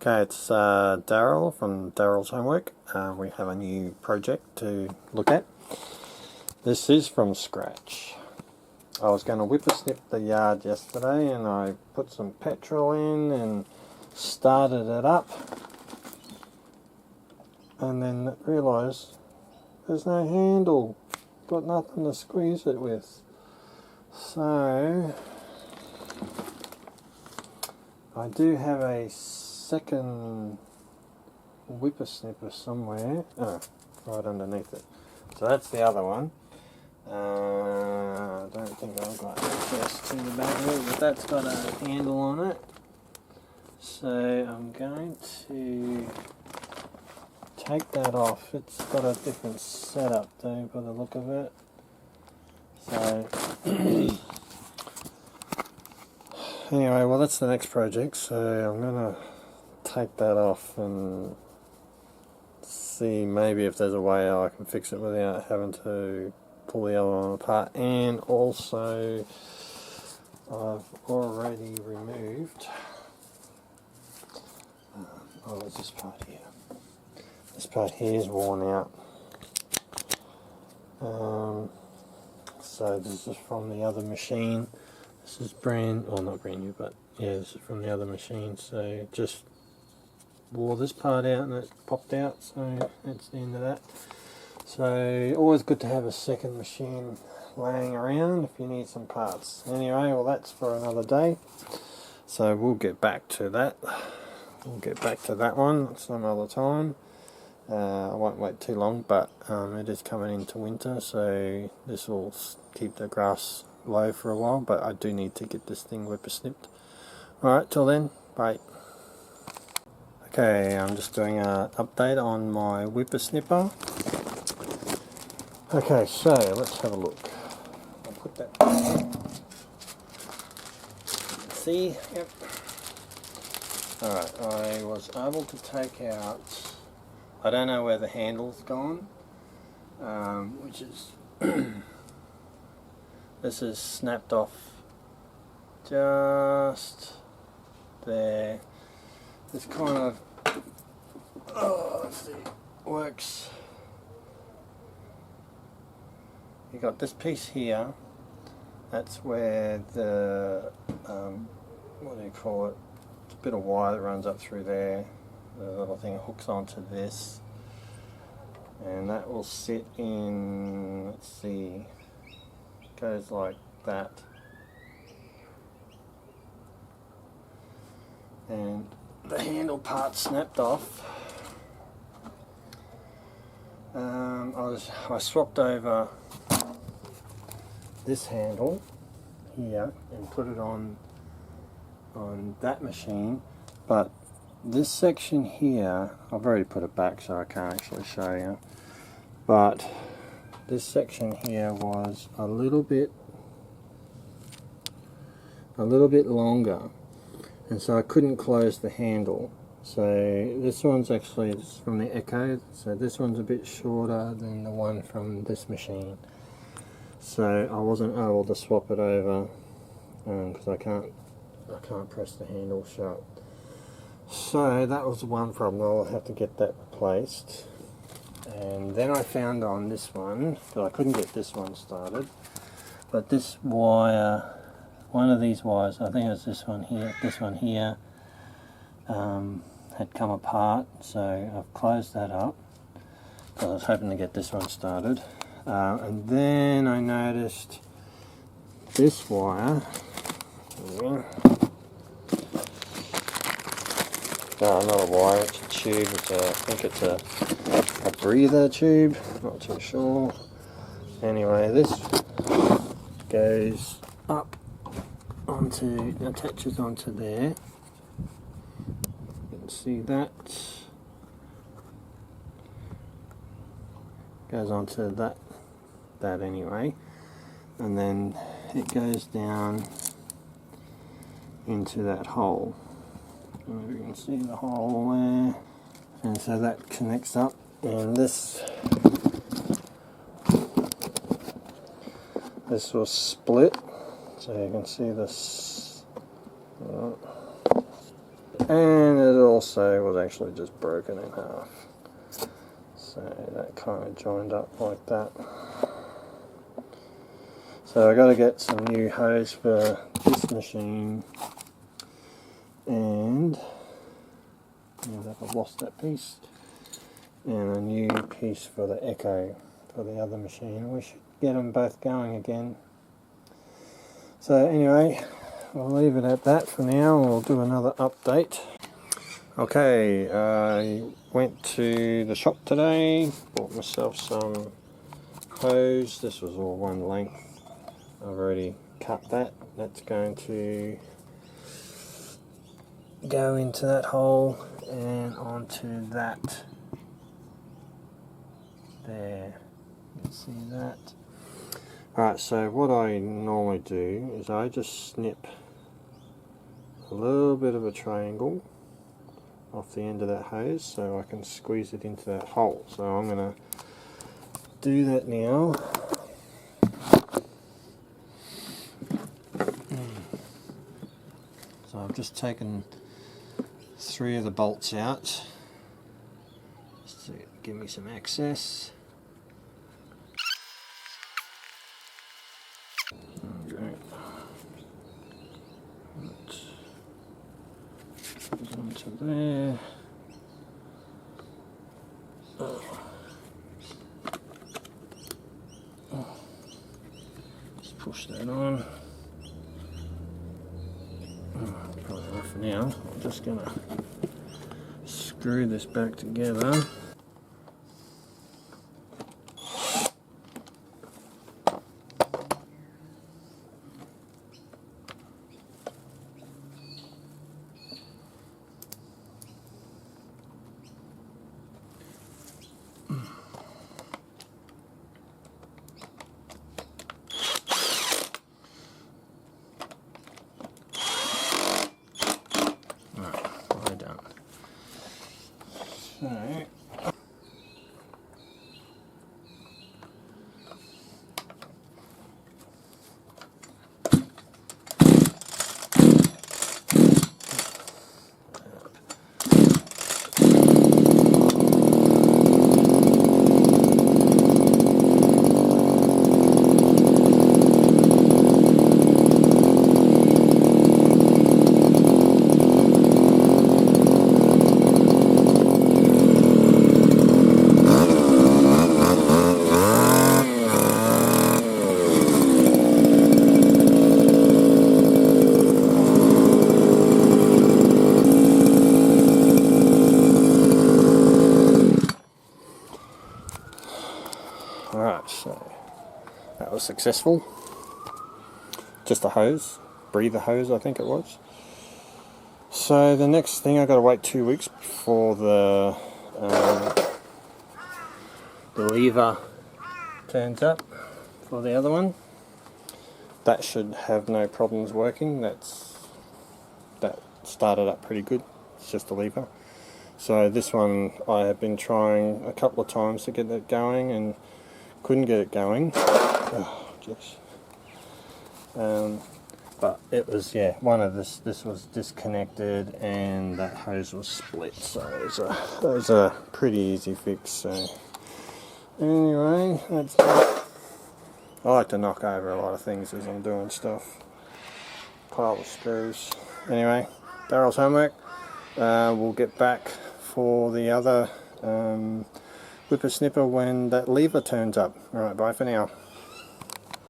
Okay, it's Daryl from Daryl's Homework. We have a new project to look at. This is from scratch. I was going to whippersnip the yard yesterday and I put some petrol in and started it up, and then realised there's no handle, got nothing to squeeze it with. So I do have a second whippersnipper somewhere. Oh, right underneath it. So that's the other one. I don't think I've got access to the battery, but that's got a handle on it. So I'm going to take that off. It's got a different setup though by the look of it. So anyway, well that's the next project, so I'm going to take that off and see maybe if there's a way I can fix it without having to pull the other one apart. And also I've already removed there's this part here. This part here is worn out. So this is from the other machine. This is not brand new, but yeah, this is from the other machine. So just wore this part out and it popped out, so that's the end of that. So always good to have a second machine laying around if you need some parts. Anyway, well that's for another day, so we'll get back to that. We'll get back to that one some other time. I won't wait too long, but it is coming into winter, so this will keep the grass low for a while, but I do need to get this thing whippersnipped. Alright, till then, bye. Okay, I'm just doing an update on my whippersnipper. Okay, so let's have a look. I'll put that down. See? Yep. Alright, I was able to take out, I don't know where the handle's gone, which is, this is snapped off just there. This kind of, let's see, works. You got this piece here, that's where the, what do you call it, it's a bit of wire that runs up through there. The little thing hooks onto this, and that will sit in, let's see, goes like that, and the handle part snapped off. I swapped over this handle here and put it on that machine, but this section here, I've already put it back so I can't actually show you, but this section here was a little bit longer, and so I couldn't close the handle. So this one's actually, this is from the Echo, so this one's a bit shorter than the one from this machine. So I wasn't able to swap it over because I can't press the handle shut. So that was one problem. I'll have to get that replaced. And then I found on this one that I couldn't get this one started, but this wire, one of these wires, I think it was this one here, had come apart, so I've closed that up. So I was hoping to get this one started. And then I noticed this wire. No, not a wire, it's a tube. I think it's a breather tube, not too sure. Anyway, this goes up attaches onto there. You can see that. Goes onto that anyway. And then it goes down into that hole. Maybe you can see the hole there, and so that connects up, and this will split, so you can see this, and it'll also was actually just broken in half. So that kind of joined up like that. So I got to get some new hose for this machine, and I've lost that piece, and a new piece for the Echo for the other machine. We should get them both going again. So anyway, we'll leave it at that for now. We'll do another update. Okay, I went to the shop today, bought myself some hose. This was all one length. I've already cut that. That's going to go into that hole and onto that there. You can see that. Alright, so what I normally do is I just snip a little bit of a triangle off the end of that hose so I can squeeze it into that hole. So I'm going to do that now. So I've just taken 3 of the bolts out just to give me some access. Okay. That goes onto there. Just push that on. Probably enough for now. I'm just going to screw this back together. Alright. Alright, so that was successful. Just a hose, breather hose I think it was. So the next thing, I've got to wait 2 weeks before the lever turns up for the other one. That should have no problems working. That started up pretty good. It's just a lever. So this one I have been trying a couple of times to get that going and couldn't get it going. Oh, jeez. But it was, yeah, one of this was disconnected and that hose was split. So it was a pretty easy fix. So anyway, that's that. I like to knock over a lot of things as I'm doing stuff. Pile of screws. Anyway, Daryl's homework. We'll get back for the other whippersnipper when that lever turns up. Alright, bye for now.